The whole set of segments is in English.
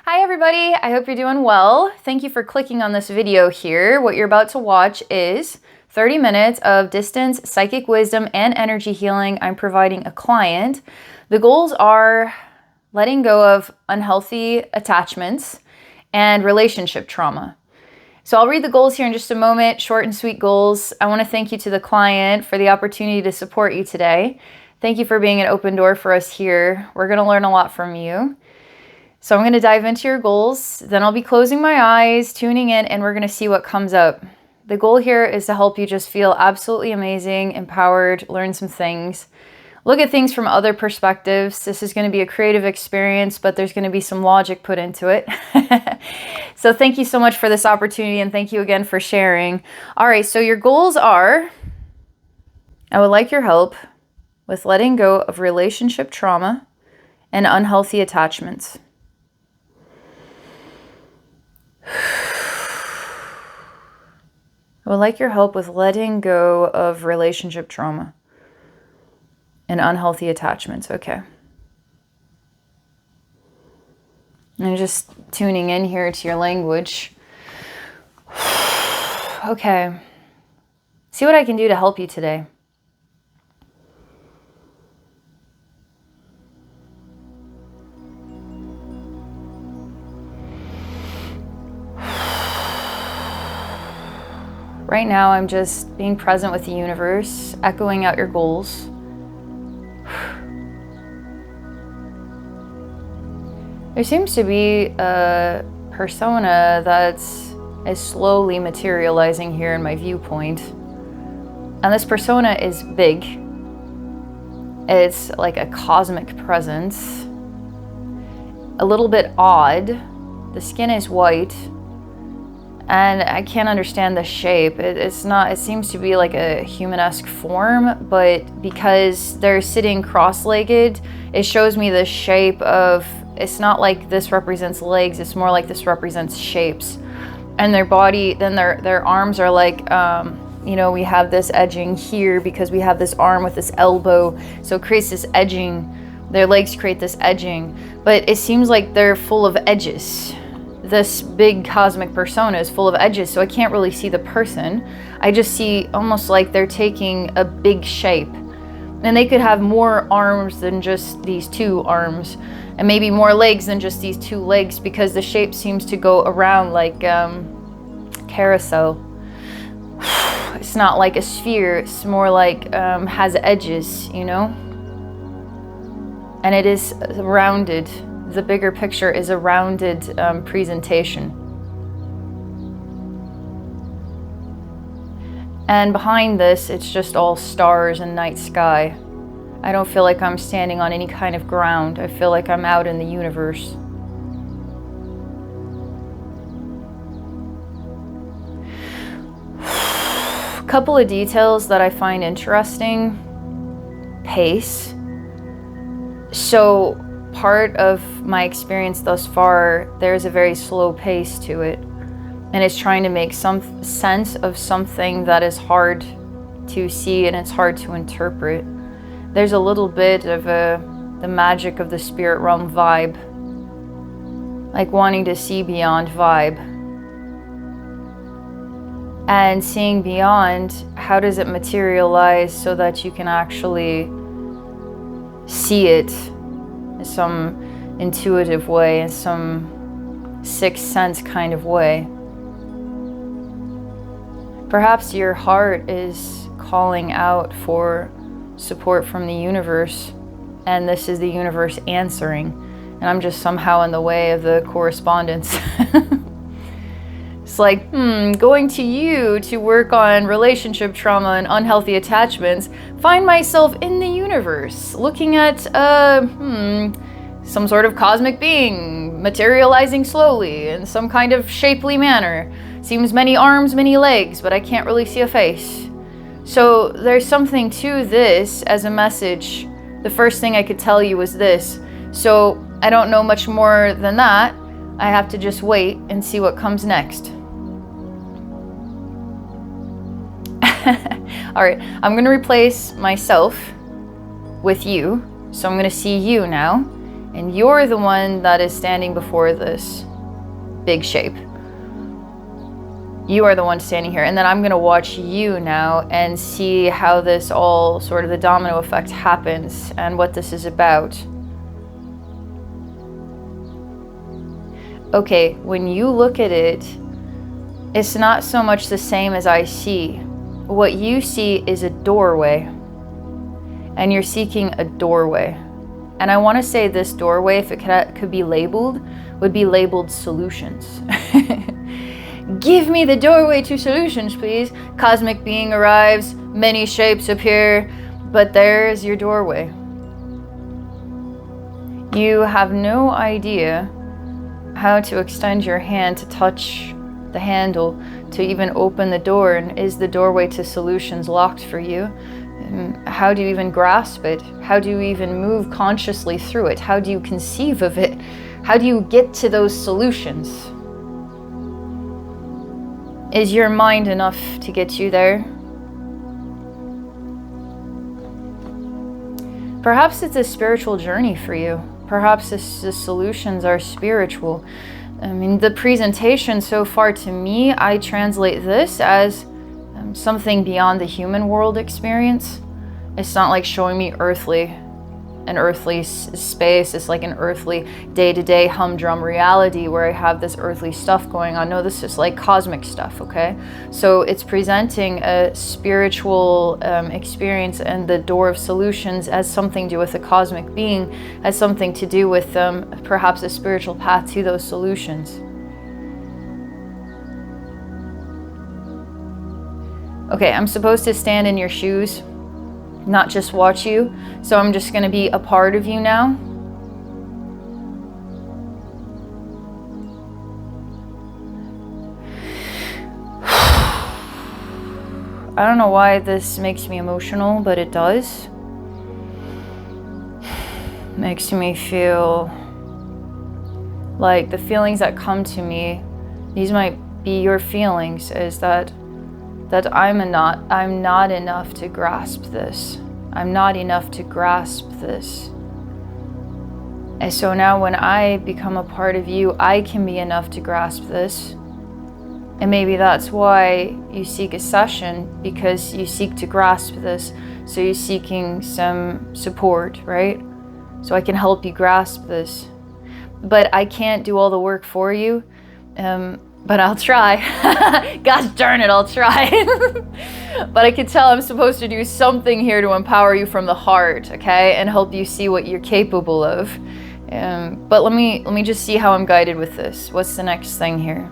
Hi everybody, I hope you're doing well. Thank you for clicking on this video here. What you're about to watch is 30 minutes of distance, psychic wisdom, and energy healing I'm providing a client. The goals are letting go of unhealthy attachments and relationship trauma. So I'll read the goals here in just a moment, short and sweet goals. I want to thank you to the client for the opportunity to support you today. Thank you for being an open door for us here. We're going to learn a lot from you. So I'm going to dive into your goals, then I'll be closing my eyes, tuning in, and we're going to see what comes up. The goal here is to help you just feel absolutely amazing, empowered, learn some things, look at things from other perspectives. This is going to be a creative experience, but there's going to be some logic put into it. So thank you so much for this opportunity, and thank you again for sharing. All right, so your goals are, I would like your help with letting go of relationship trauma and unhealthy attachments. I would like your help with letting go of relationship trauma and unhealthy attachments. Okay. And just tuning in here to your language. Okay. See what I can do to help you today. Right now, I'm just being present with the universe, echoing out your goals. There seems to be a persona that is slowly materializing here in my viewpoint. And this persona is big. It's like a cosmic presence. A little bit odd. The skin is white. And I can't understand the shape. It seems to be like a human-esque form, but because they're sitting cross-legged, it shows me the shape of, it's not like this represents legs, it's more like this represents shapes. And their body, then their arms are like, we have this edging here because we have this arm with this elbow, so it creates this edging. Their legs create this edging, but it seems like they're full of edges. This big cosmic persona is full of edges, so I can't really see the person. I just see almost like they're taking a big shape. And they could have more arms than just these two arms, and maybe more legs than just these two legs, because the shape seems to go around like carousel. It's not like a sphere, it's more like has edges, And it is rounded. The bigger picture is a rounded presentation. And behind this, it's just all stars and night sky. I don't feel like I'm standing on any kind of ground. I feel like I'm out in the universe. A couple of details that I find interesting. Pace. So, part of my experience thus far, there's a very slow pace to it, and it's trying to make some sense of something that is hard to see and it's hard to interpret. There's a little bit of the magic of the spirit realm vibe, like wanting to see beyond vibe. And seeing beyond, how does it materialize so that you can actually see it in some intuitive way, in some sixth sense kind of way. Perhaps your heart is calling out for support from the universe, and this is the universe answering, and I'm just somehow in the way of the correspondence. It's like, going to you to work on relationship trauma and unhealthy attachments, find myself in the universe, looking at, some sort of cosmic being, materializing slowly in some kind of shapely manner. Seems many arms, many legs, but I can't really see a face. So there's something to this as a message. The first thing I could tell you was this. So I don't know much more than that. I have to just wait and see what comes next. All right, I'm going to replace myself with you. So I'm going to see you now. And you're the one that is standing before this big shape. You are the one standing here. And then I'm going to watch you now and see how this all sort of the domino effect happens and what this is about. Okay, when you look at it, it's not so much the same as I see. What you see is a doorway. And you're seeking a doorway. And I want to say this doorway, if it could be labeled, would be labeled solutions. Give me the doorway to solutions, please. Cosmic being arrives, many shapes appear, but there's your doorway. You have no idea how to extend your hand to touch the handle, to even open the door, and is the doorway to solutions locked for you? How do you even grasp it? How do you even move consciously through it? How do you conceive of it? How do you get to those solutions? Is your mind enough to get you there? Perhaps it's a spiritual journey for you. Perhaps the solutions are spiritual. I mean, the presentation so far to me, I translate this as something beyond the human world experience. It's not like showing me an earthly space. It's like an earthly day-to-day humdrum reality where I have this earthly stuff going on. No, this is like cosmic stuff, okay? So it's presenting a spiritual experience, and the door of solutions as something to do with a cosmic being, has something to do with perhaps a spiritual path to those solutions. Okay, I'm supposed to stand in your shoes, not just watch you. So I'm just going to be a part of you now. I don't know why this makes me emotional, but it does. Makes me feel like the feelings that come to me, these might be your feelings, is that I'm not enough to grasp this. I'm not enough to grasp this. And so now when I become a part of you, I can be enough to grasp this. And maybe that's why you seek a session, because you seek to grasp this. So you're seeking some support, right? So I can help you grasp this. But I can't do all the work for you. But I'll try. Gosh darn it, I'll try. But I can tell I'm supposed to do something here to empower you from the heart, okay? And help you see what you're capable of. But let me just see how I'm guided with this. What's the next thing here?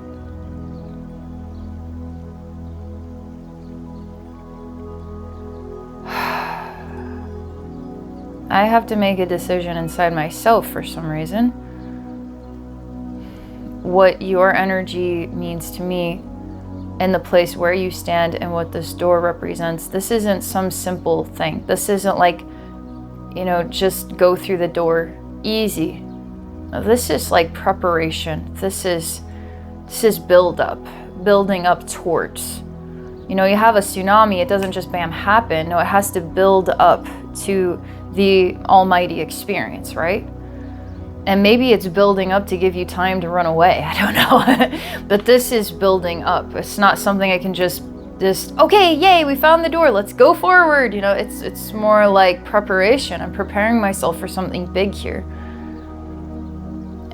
I have to make a decision inside myself for some reason. What your energy means to me and the place where you stand and what this door represents. This isn't some simple thing. This isn't like, just go through the door easy. No, this is like preparation. This is building up towards. You have a tsunami, it doesn't just bam happen. No, it has to build up to the almighty experience, right? And maybe it's building up to give you time to run away. I don't know. But this is building up. It's not something I can just, okay, yay, we found the door. Let's go forward. It's more like preparation. I'm preparing myself for something big here.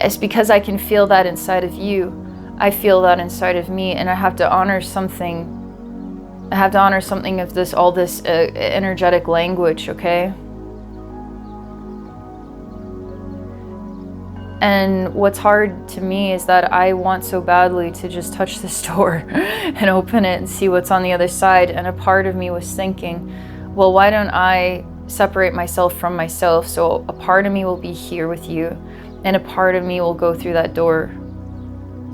It's because I can feel that inside of you. I feel that inside of me, and I have to honor something. I have to honor something of this, all this energetic language, okay? And what's hard to me is that I want so badly to just touch this door and open it and see what's on the other side. And a part of me was thinking, well, why don't I separate myself from myself? So a part of me will be here with you, and a part of me will go through that door.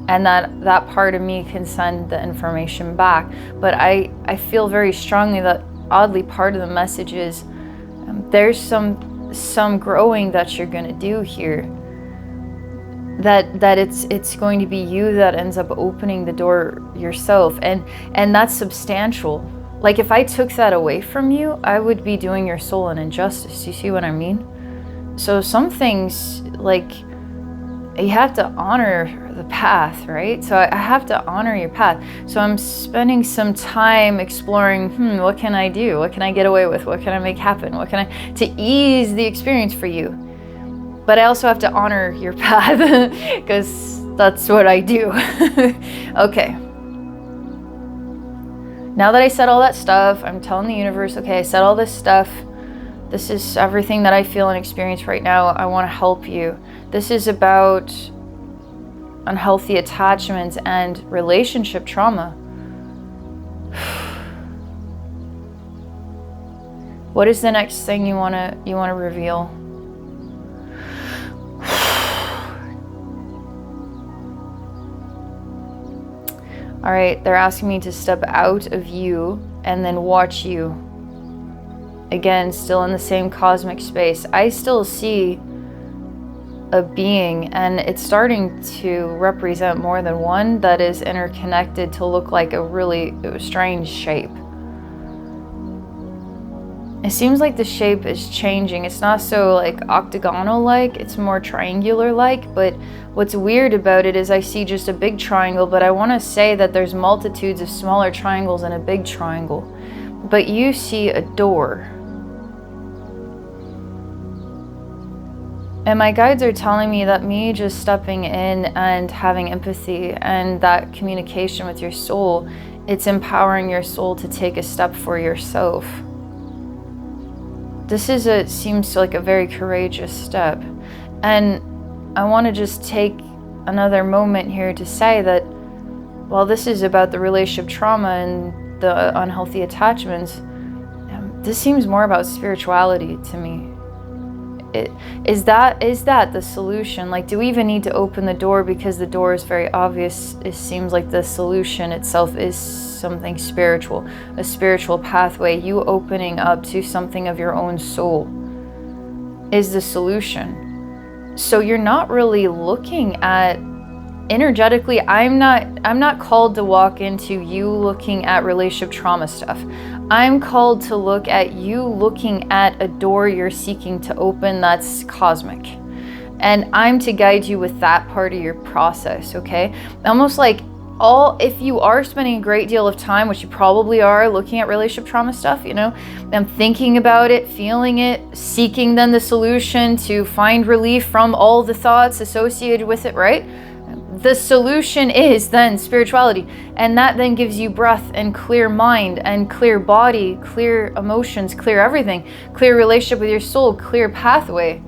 And that part of me can send the information back. But I feel very strongly that, oddly, part of the message is there's some growing that you're going to do here. That it's going to be you that ends up opening the door yourself, and that's substantial. Like if I took that away from you, I would be doing your soul an injustice. You see what I mean? So some things, like, you have to honor the path, right? So I have to honor your path. So I'm spending some time exploring, what can I do? What can I get away with? What can I make happen? What can I, to ease the experience for you? But I also have to honor your path because that's what I do. Okay. Now that I said all that stuff, I'm telling the universe, okay, I said all this stuff. This is everything that I feel and experience right now. I want to help you. This is about unhealthy attachments and relationship trauma. What is the next thing you want to reveal? All right, they're asking me to step out of you and then watch you. Again, still in the same cosmic space. I still see a being, and it's starting to represent more than one that is interconnected to look like a really strange shape. It seems like the shape is changing. It's not so like octagonal-like, it's more triangular-like, but what's weird about it is I see just a big triangle, but I want to say that there's multitudes of smaller triangles and a big triangle. But you see a door. And my guides are telling me that me just stepping in and having empathy and that communication with your soul, it's empowering your soul to take a step for yourself. This seems like a very courageous step. And I want to just take another moment here to say that while this is about the relationship trauma and the unhealthy attachments, this seems more about spirituality to me. Is that the solution? Like, do we even need to open the door because the door is very obvious? It seems like the solution itself is something spiritual, a spiritual pathway. You opening up to something of your own soul is the solution. So you're not really looking at energetically. I'm not called to walk into you looking at relationship trauma stuff. I'm called to look at you looking at a door you're seeking to open that's cosmic. And I'm to guide you with that part of your process, okay? Almost like if you are spending a great deal of time, which you probably are, looking at relationship trauma stuff, and thinking about it, feeling it, seeking then the solution to find relief from all the thoughts associated with it, right? The solution is then spirituality, and that then gives you breath and clear mind and clear body, clear emotions, clear everything, clear relationship with your soul, clear pathway.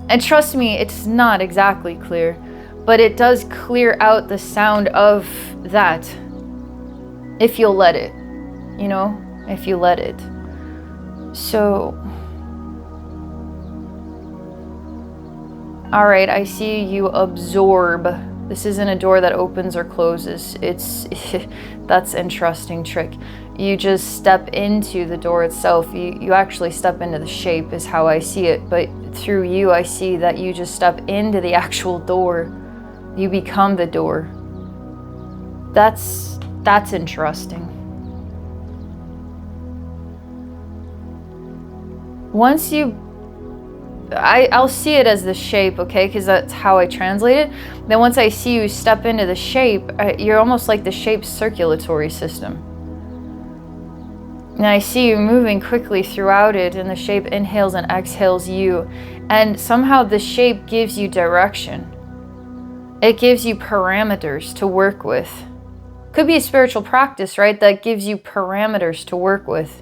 And trust me, it's not exactly clear, but it does clear out the sound of that if you'll let it, if you let it. So, all right, I see you absorb. This isn't a door that opens or closes. That's an interesting trick. You just step into the door itself. You actually step into the shape is how I see it. But through you, I see that you just step into the actual door. You become the door. That's interesting. Once I'll see it as the shape, okay, because that's how I translate it. Then once I see you step into the shape, you're almost like the shape's circulatory system. And I see you moving quickly throughout it, and the shape inhales and exhales you. And somehow the shape gives you direction. It gives you parameters to work with. Could be a spiritual practice, right, that gives you parameters to work with.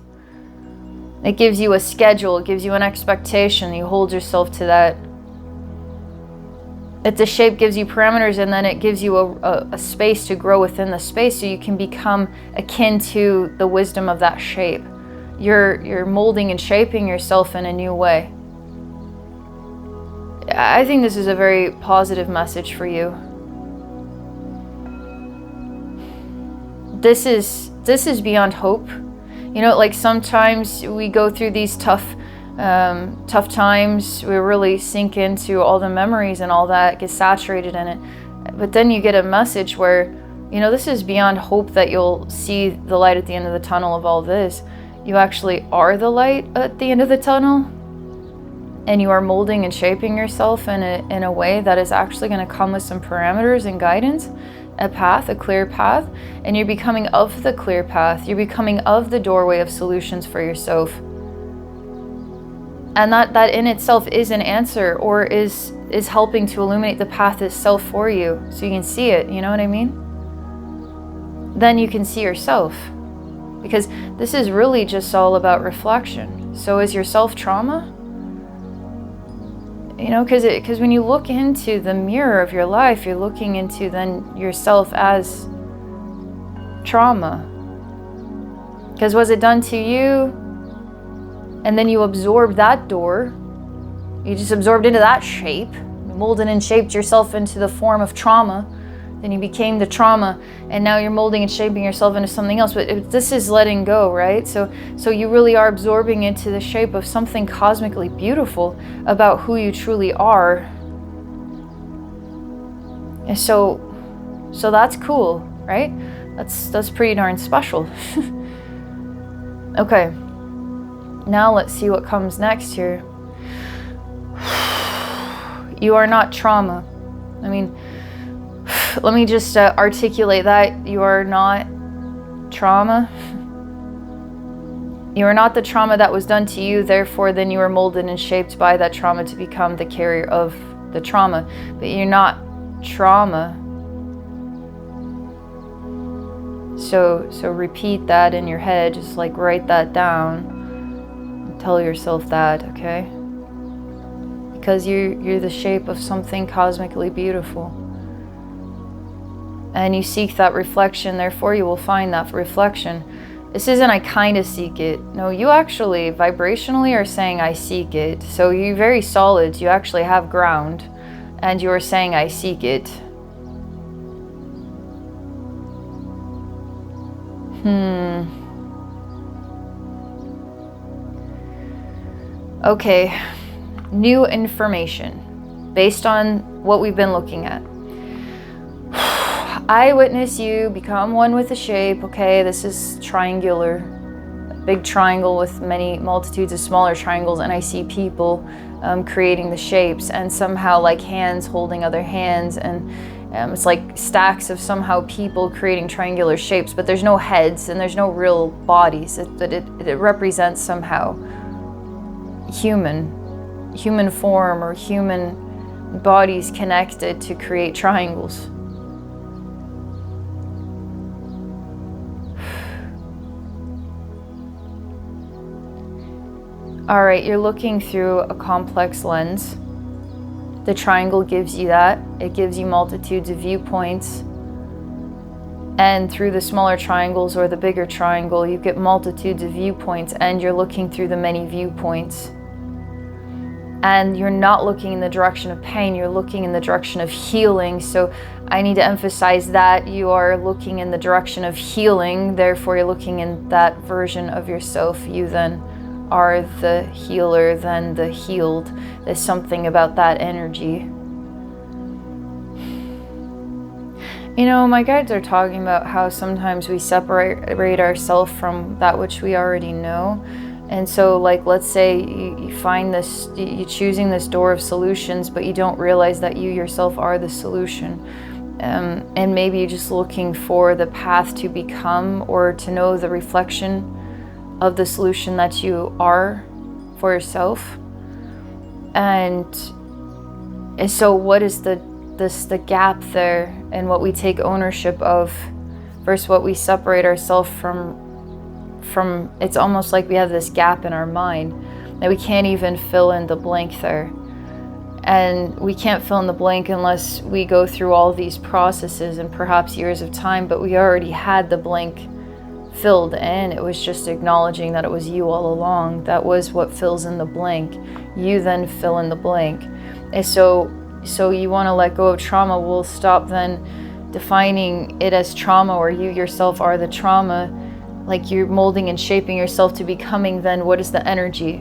It gives you a schedule, it gives you an expectation, you hold yourself to that. If the shape gives you parameters, and then it gives you a space to grow within the space, so you can become akin to the wisdom of that shape. You're molding and shaping yourself in a new way. I think this is a very positive message for you. This is beyond hope. Like sometimes we go through these tough times. We really sink into all the memories and all that, get saturated in it. But then you get a message where, this is beyond hope that you'll see the light at the end of the tunnel of all this. You actually are the light at the end of the tunnel. and you are molding and shaping yourself in a way that is actually going to come with some parameters and guidance, a path, a clear path, and you're becoming of the clear path. You're becoming of the doorway of solutions for yourself. And that in itself is an answer, or is helping to illuminate the path itself for you, so you can see it, you know what I mean? Then you can see yourself. Because this is really just all about reflection. So is your self trauma? You know, because when you look into the mirror of your life, you're looking into then yourself as trauma. Because was it done to you? And then you absorbed that door. You just absorbed into that shape, molded and shaped yourself into the form of trauma. Then you became the trauma, and now you're molding and shaping yourself into something else. But this is letting go, right? So you really are absorbing into the shape of something cosmically beautiful about who you truly are. And so that's cool, right? That's pretty darn special. Okay, now let's see what comes next here. You are not trauma. I mean, let me just articulate that. You are not trauma. You are not the trauma that was done to you, therefore then you are molded and shaped by that trauma to become the carrier of the trauma. But you're not trauma. So repeat that in your head, just like write that down. Tell yourself that, okay? Because you're the shape of something cosmically beautiful. And you seek that reflection, therefore you will find that reflection. This isn't I kind of seek it. No, you actually vibrationally are saying I seek it. So you're very solid. You actually have ground. And you are saying I seek it. Okay. New information based on what we've been looking at. I witness you become one with the shape. Okay, this is triangular, a big triangle with many multitudes of smaller triangles, and I see people creating the shapes, and somehow like hands holding other hands, and it's like stacks of somehow people creating triangular shapes, but there's no heads and there's no real bodies. It represents somehow human form or human bodies connected to create triangles. All right, you're looking through a complex lens. The triangle gives you that. It gives you multitudes of viewpoints. And through the smaller triangles or the bigger triangle, you get multitudes of viewpoints, and you're looking through the many viewpoints. And you're not looking in the direction of pain, you're looking in the direction of healing. So I need to emphasize that you are looking in the direction of healing, therefore you're looking in that version of yourself. You then are the healer, then the healed. There's something about that energy. You know, my guides are talking about how sometimes we separate ourselves from that which we already know. And so, like, let's say you find this, you're choosing this door of solutions, but you don't realize that you yourself are the solution. And maybe you're just looking for the path to become or to know the reflection of the solution that you are for yourself. And so what is the gap there, and what we take ownership of versus what we separate ourselves from? It's almost like we have this gap in our mind that we can't even fill in the blank there. And we can't fill in the blank unless we go through all these processes and perhaps years of time, but we already had the blank filled in. It was just acknowledging that it was you all along. That was what fills in the blank. You then fill in the blank. And so you want to let go of trauma. We'll stop then defining it as trauma, or you yourself are the trauma. Like you're molding and shaping yourself to becoming then what is the energy?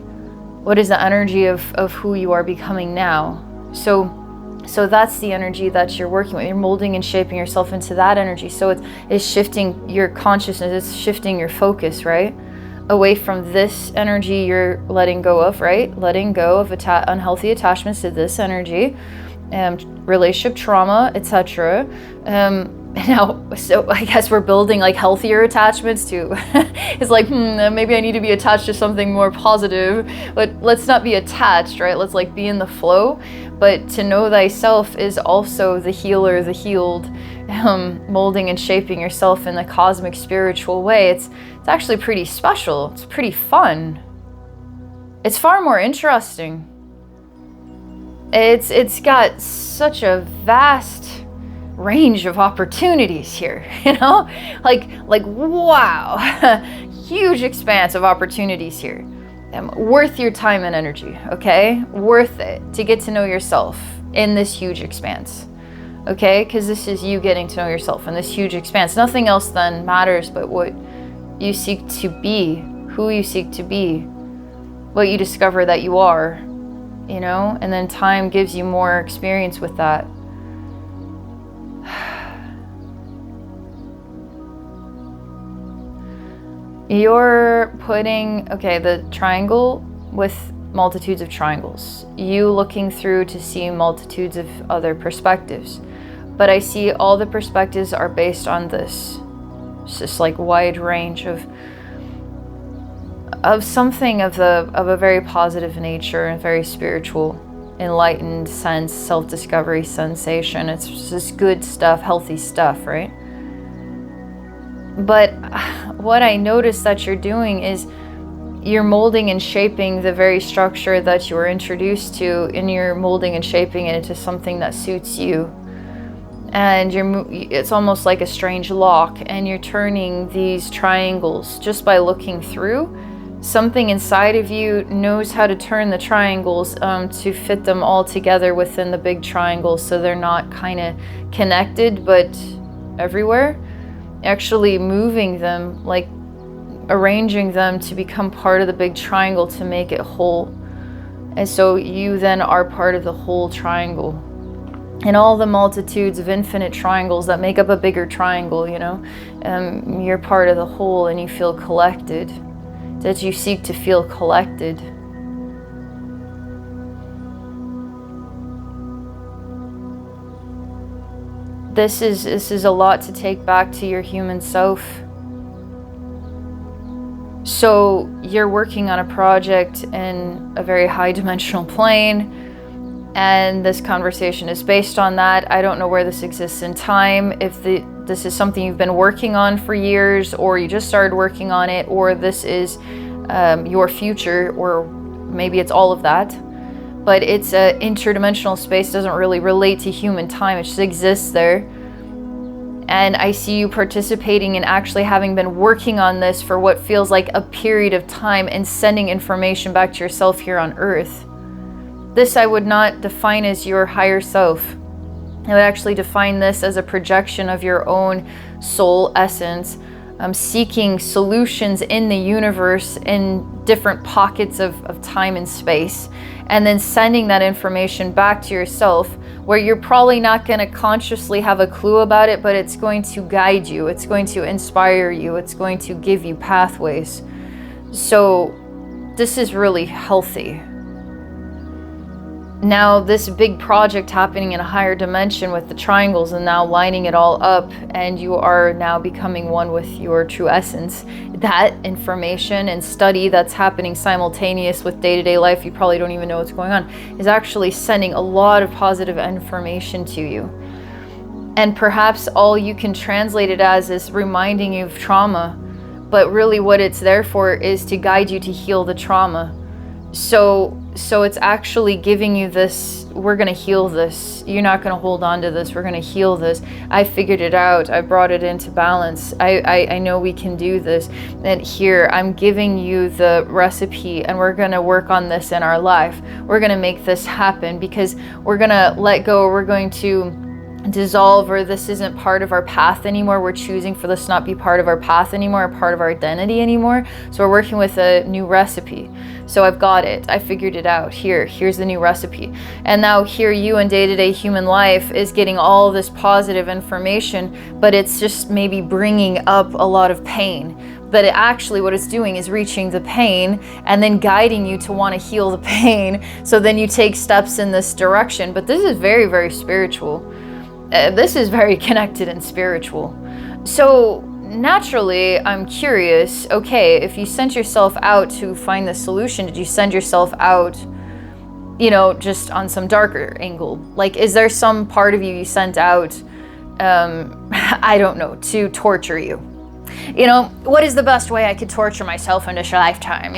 What is the energy of who you are becoming now? So that's the energy that you're working with. You're molding and shaping yourself into that energy. So it's shifting your consciousness, it's shifting your focus, right? away from this energy you're letting go of, right? Letting go of unhealthy attachments to this energy, relationship trauma, etc. Now, so I guess we're building like healthier attachments too. It's like, maybe I need to be attached to something more positive, but let's not be attached, right? Let's like be in the flow. But to know thyself is also the healer, the healed, molding and shaping yourself in the cosmic spiritual way. It's actually pretty special. It's pretty fun. It's far more interesting. It's got such a vast range of opportunities here, you know, like wow, huge expanse of opportunities here. Worth your time and energy, okay? Worth it to get to know yourself in this huge expanse, okay? Because this is you getting to know yourself in this huge expanse. Nothing else then matters but what you seek to be, who you seek to be, what you discover that you are, you know? And then time gives you more experience with that. You're putting, okay, the triangle with multitudes of triangles. You looking through to see multitudes of other perspectives. But I see all the perspectives are based on this. It's just like wide range of something of a very positive nature and very spiritual, enlightened sense, self-discovery sensation. It's just good stuff, healthy stuff, right? But what I notice that you're doing is you're molding and shaping the very structure that you were introduced to, and you're molding and shaping it into something that suits you. And it's almost like a strange lock, and you're turning these triangles just by looking through. Something inside of you knows how to turn the triangles to fit them all together within the big triangle, so they're not kind of connected but everywhere. Actually moving them, like arranging them to become part of the big triangle to make it whole. And so you then are part of the whole triangle. And all the multitudes of infinite triangles that make up a bigger triangle, you know, you're part of the whole, and you feel collected. That you seek to feel collected. This is a lot to take back to your human self. So you're working on a project in a very high dimensional plane, and this conversation is based on that. I don't know where this exists in time, if this is something you've been working on for years, or you just started working on it, or this is your future, or maybe it's all of that. But it's an interdimensional space, doesn't really relate to human time, it just exists there. And I see you participating in actually having been working on this for what feels like a period of time, and sending information back to yourself here on Earth. This I would not define as your higher self. I would actually define this as a projection of your own soul essence, seeking solutions in the universe in different pockets of time and space, and then sending that information back to yourself, where you're probably not going to consciously have a clue about it, but it's going to guide you, it's going to inspire you, it's going to give you pathways. So this is really healthy. Now this big project happening in a higher dimension with the triangles, and now lining it all up, and you are now becoming one with your true essence. That information and study that's happening simultaneous with day-to-day life, you probably don't even know what's going on, is actually sending a lot of positive information to you. And perhaps all you can translate it as is reminding you of trauma, but really what it's there for is to guide you to heal the trauma. So it's actually giving you this, we're going to heal this. You're not going to hold on to this. We're going to heal this. I figured it out. I brought it into balance. I know we can do this. And here, I'm giving you the recipe, and we're going to work on this in our life. We're going to make this happen, because we're going to let go. We're going to dissolve, or this isn't part of our path anymore. We're choosing for this not be part of our path anymore, or part of our identity anymore. So we're working with a new recipe. So I've got it. I figured it out. Here's the new recipe. And now here you in day-to-day human life is getting all this positive information, but it's just maybe bringing up a lot of pain. But what it's doing is reaching the pain and then guiding you to want to heal the pain. So then you take steps in this direction. But this is very, very spiritual. This is very connected and spiritual. So naturally, I'm curious, okay, if you sent yourself out to find the solution, did you send yourself out, just on some darker angle? Like, is there some part of you sent out, I don't know, to torture you? What is the best way I could torture myself in this lifetime?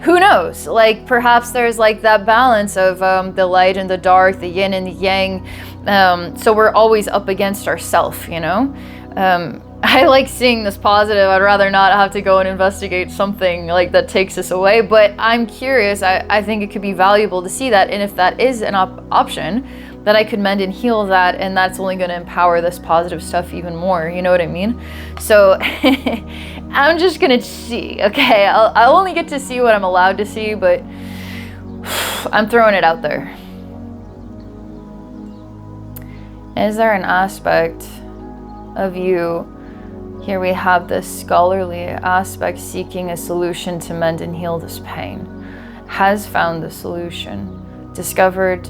Who knows? Like, perhaps there's like that balance of the light and the dark, the yin and the yang. So we're always up against ourself, I like seeing this positive. I'd rather not have to go and investigate something like that takes us away. But I'm curious. I think it could be valuable to see that. And if that is an option, that I could mend and heal that, and that's only going to empower this positive stuff even more. You know what I mean? So I'm just going to see. Okay, I'll only get to see what I'm allowed to see, but I'm throwing it out there. Is there an aspect of you? Here we have this scholarly aspect seeking a solution to mend and heal this pain. Has found the solution. Discovered,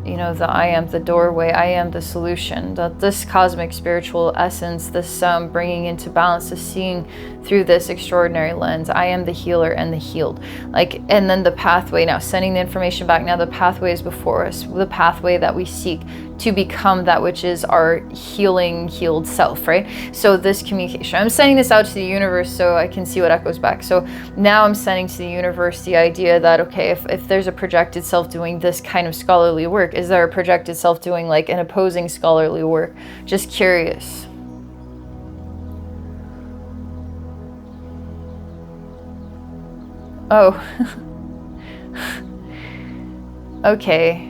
the I am the doorway, I am the solution. That this cosmic spiritual essence, this bringing into balance, this seeing through this extraordinary lens, I am the healer and the healed. And then the pathway, now sending the information back, now the pathway is before us, the pathway that we seek to become that which is our healed self, right? So this communication, I'm sending this out to the universe so I can see what echoes back. So now I'm sending to the universe the idea that, okay, if there's a projected self doing this kind of scholarly work, is there a projected self doing like an opposing scholarly work? Just curious. Oh. Okay.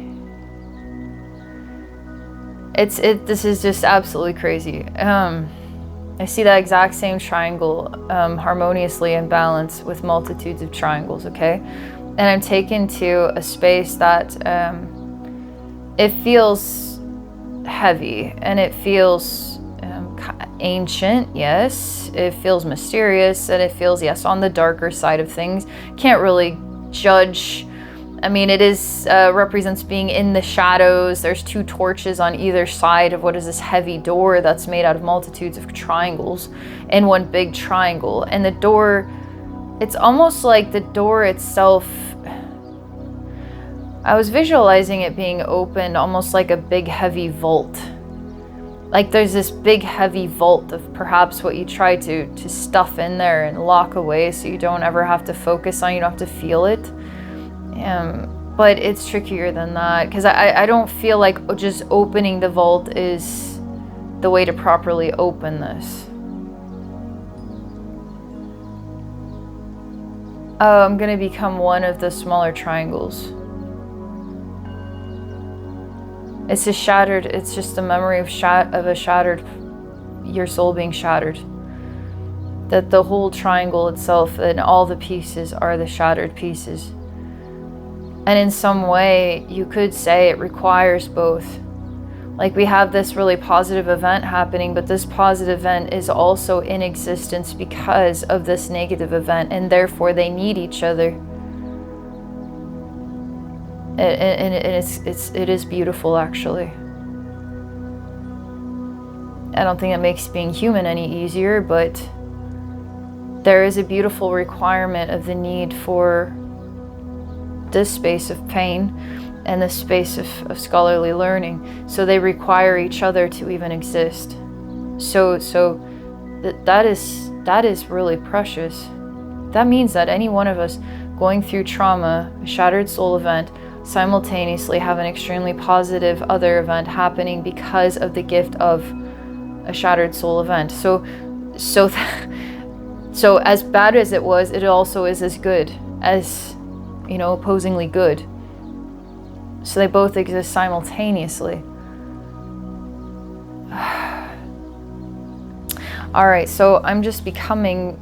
This is just absolutely crazy. I see that exact same triangle harmoniously in balance with multitudes of triangles, okay? And I'm taken to a space that it feels heavy and it feels ancient, yes. It feels mysterious and it feels, yes, on the darker side of things. Can't really judge. I mean, it is represents being in the shadows. There's two torches on either side of what is this heavy door that's made out of multitudes of triangles in one big triangle. And the door, it's almost like the door itself, I was visualizing it being opened almost like a big heavy vault. Like there's this big heavy vault of perhaps what you try to stuff in there and lock away so you don't ever have to focus on, you don't have to feel it. But it's trickier than that, because I don't feel like just opening the vault is the way to properly open this. Oh, I'm going to become one of the smaller triangles. It's a shattered, it's just a memory of a shattered, your soul being shattered. That the whole triangle itself and all the pieces are the shattered pieces. And in some way, you could say it requires both. Like we have this really positive event happening, but this positive event is also in existence because of this negative event, and therefore they need each other. And it is beautiful, actually. I don't think it makes being human any easier, but there is a beautiful requirement of the need for this space of pain and this space of scholarly learning. So they require each other to even exist. So that is really precious. That means that any one of us going through trauma, a shattered soul event, simultaneously have an extremely positive other event happening because of the gift of a shattered soul event. So as bad as it was, it also is as good as, opposingly good. So they both exist simultaneously. All right, so I'm just becoming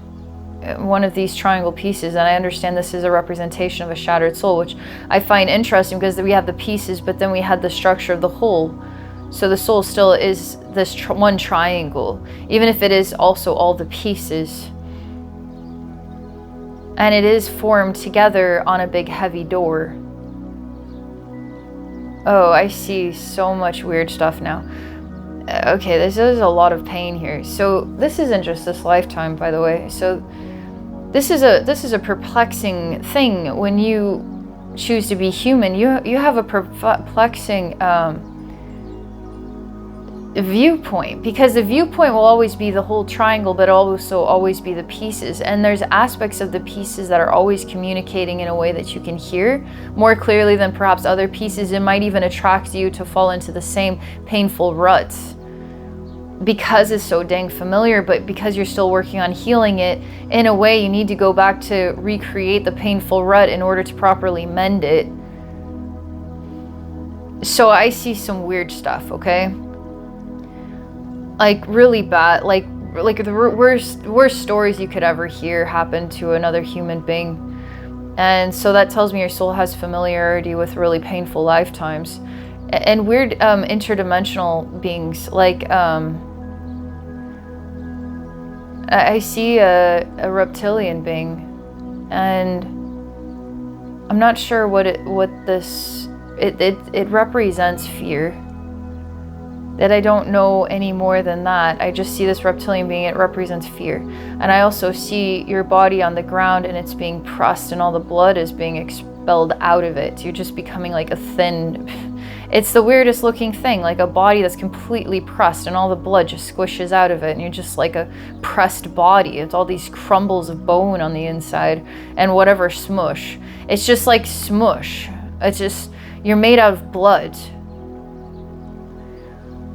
one of these triangle pieces, and I understand this is a representation of a shattered soul, which I find interesting because we have the pieces, but then we had the structure of the whole. So the soul still is this one triangle, even if it is also all the pieces. And it is formed together on a big heavy door. Oh, I see so much weird stuff now. Okay, this is a lot of pain here. So this isn't just this lifetime, by the way. So this is a perplexing thing when you choose to be human. You have a perplexing viewpoint, because the viewpoint will always be the whole triangle, but also always be the pieces, and there's aspects of the pieces that are always communicating in a way that you can hear more clearly than perhaps other pieces. It might even attract you to fall into the same painful ruts because it's so dang familiar, but because you're still working on healing it, in a way you need to go back to recreate the painful rut in order to properly mend it. So I see some weird stuff, okay? Like really bad, like the worst stories you could ever hear happen to another human being. And so that tells me your soul has familiarity with really painful lifetimes and weird interdimensional beings. Like I see a reptilian being, and I'm not sure what it represents fear. That I don't know any more than that. I just see this reptilian being, it represents fear. And I also see your body on the ground and it's being pressed and all the blood is being expelled out of it. You're just becoming like a thin, it's the weirdest looking thing, like a body that's completely pressed and all the blood just squishes out of it. And you're just like a pressed body. It's all these crumbles of bone on the inside and whatever smush. It's just like smush. It's just, you're made out of blood.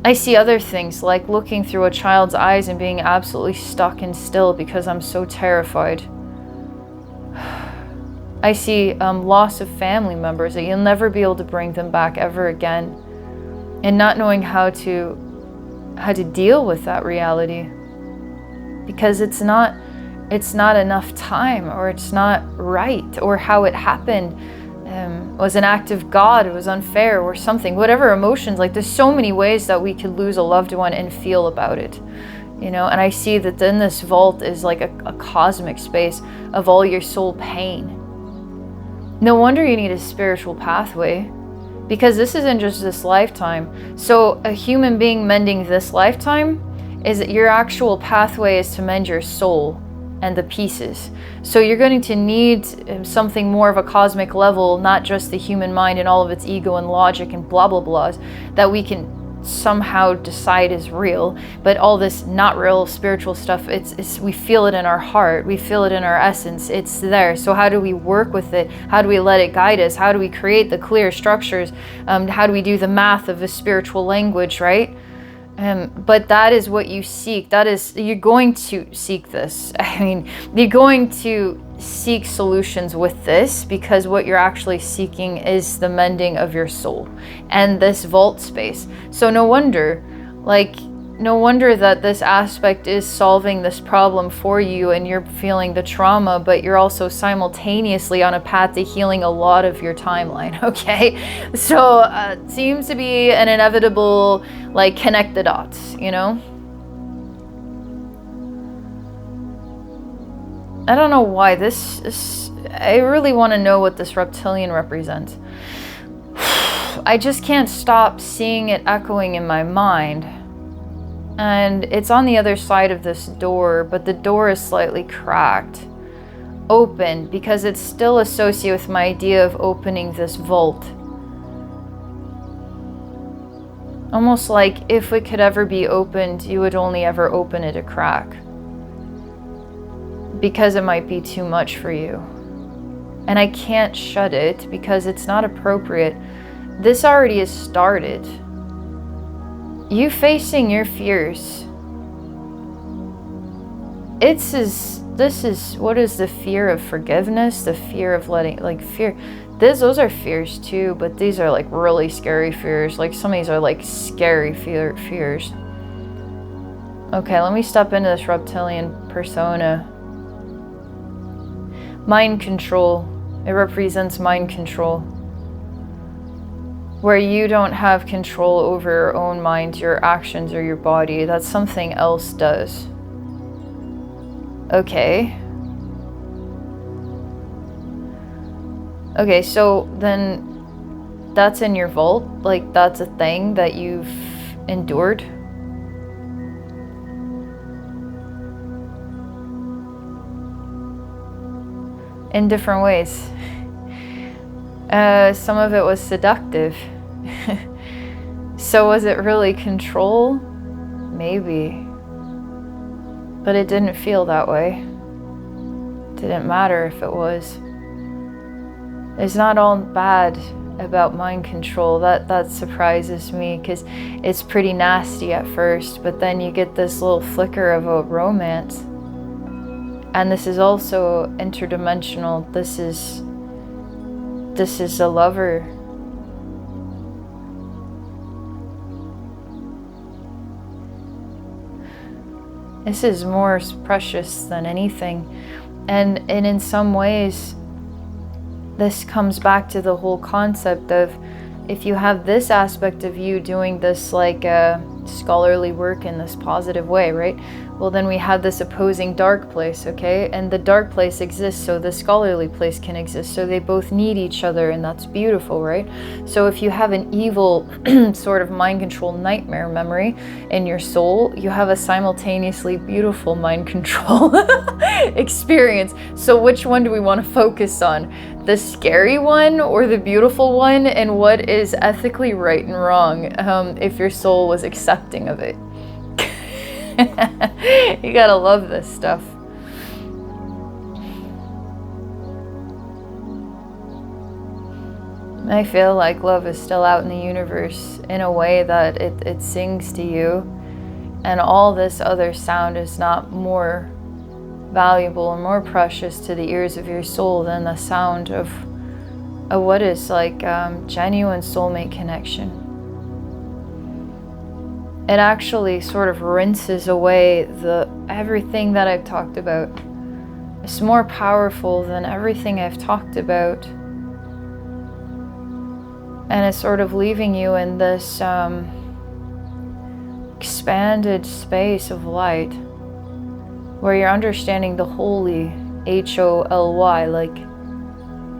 I see other things, like looking through a child's eyes and being absolutely stuck and still because I'm so terrified. I see loss of family members, that you'll never be able to bring them back ever again, and not knowing how to deal with that reality, because it's not enough time, or it's not right, or how it happened was an act of God, it was unfair or something, whatever emotions. Like there's so many ways that we could lose a loved one and feel about it, you know. And I see that in this vault is like a cosmic space of all your soul pain. No wonder you need a spiritual pathway, because this isn't just this lifetime. So a human being mending this lifetime is that your actual pathway is to mend your soul and the pieces. So you're going to need something more of a cosmic level, not just the human mind and all of its ego and logic and blah blah blahs that we can somehow decide is real, but all this not real spiritual stuff, it's we feel it in our heart, we feel it in our essence, it's there. So how do we work with it? How do we let it guide us? How do we create the clear structures? How do we do the math of a spiritual language, right? But that is what you seek. That is, you're going to seek this. I mean, you're going to seek solutions with this, because what you're actually seeking is the mending of your soul and this vault space. So no wonder that this aspect is solving this problem for you, and you're feeling the trauma, but you're also simultaneously on a path to healing a lot of your timeline, okay? So it seems to be an inevitable, like, connect the dots, you know? I don't know why this is, I really want to know what this reptilian represents. I just can't stop seeing it echoing in my mind. And it's on the other side of this door, but the door is slightly cracked open, because it's still associated with my idea of opening this vault. Almost like if it could ever be opened, you would only ever open it a crack, because it might be too much for you. And I can't shut it because it's not appropriate. This already has started. You facing your fears. This is what is the fear of forgiveness, the fear of letting, like fear. Those are fears too, but these are like really scary fears. Like some of these are like scary fears. Okay, let me step into this reptilian persona. Mind control. It represents mind control, where you don't have control over your own mind, your actions, or your body. That something else does. Okay. Okay, so then that's in your vault? Like, that's a thing that you've endured? In different ways. Some of it was seductive. So was it really control? Maybe. But it didn't feel that way. Didn't matter if it was. It's not all bad about mind control. That surprises me, because it's pretty nasty at first, but then you get this little flicker of a romance. And this is also interdimensional. This is a lover. This is more precious than anything. And in some ways, this comes back to the whole concept of, if you have this aspect of you doing this like scholarly work in this positive way, right? Well, then we have this opposing dark place, okay? And the dark place exists so the scholarly place can exist. So they both need each other, and that's beautiful, right? So if you have an evil sort of mind control nightmare memory in your soul, you have a simultaneously beautiful mind control experience. So which one do we want to focus on? The scary one or the beautiful one? And what is ethically right and wrong if your soul was accepting of it? You gotta love this stuff. I feel like love is still out in the universe in a way that it sings to you, and all this other sound is not more valuable or more precious to the ears of your soul than the sound of what is like genuine soulmate connection. It actually sort of rinses away everything that I've talked about. It's more powerful than everything I've talked about. And it's sort of leaving you in this expanded space of light, where you're understanding the holy, Holy, like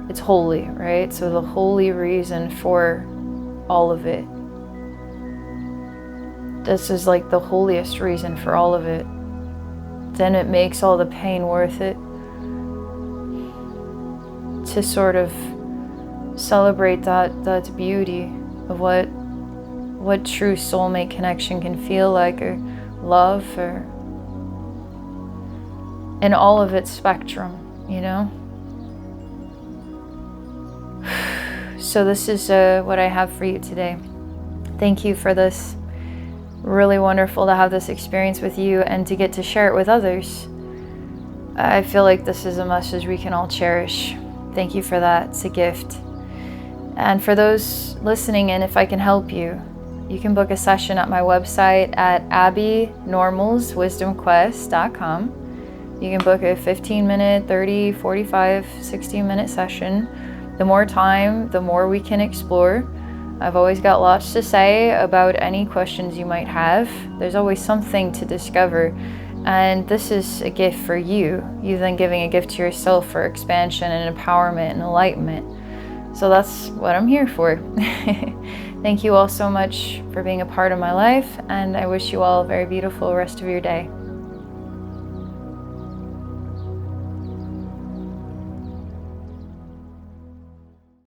it's holy, right? So the holy reason for all of it. This is like the holiest reason for all of it. Then it makes all the pain worth it. To sort of celebrate that beauty of what true soulmate connection can feel like, or love, or in all of its spectrum, you know? So this is what I have for you today. Thank you for this. Really wonderful to have this experience with you and to get to share it with others. I feel like this is a message we can all cherish. Thank you for that. It's a gift. And for those listening in, if I can help you, you can book a session at my website at abbeynormalswisdomquest.com. You can book a 15-minute, 30, 45, 60-minute session. The more time, the more we can explore. I've always got lots to say about any questions you might have. There's always something to discover. And this is a gift for you. You then giving a gift to yourself for expansion and empowerment and enlightenment. So that's what I'm here for. Thank you all so much for being a part of my life, and I wish you all a very beautiful rest of your day.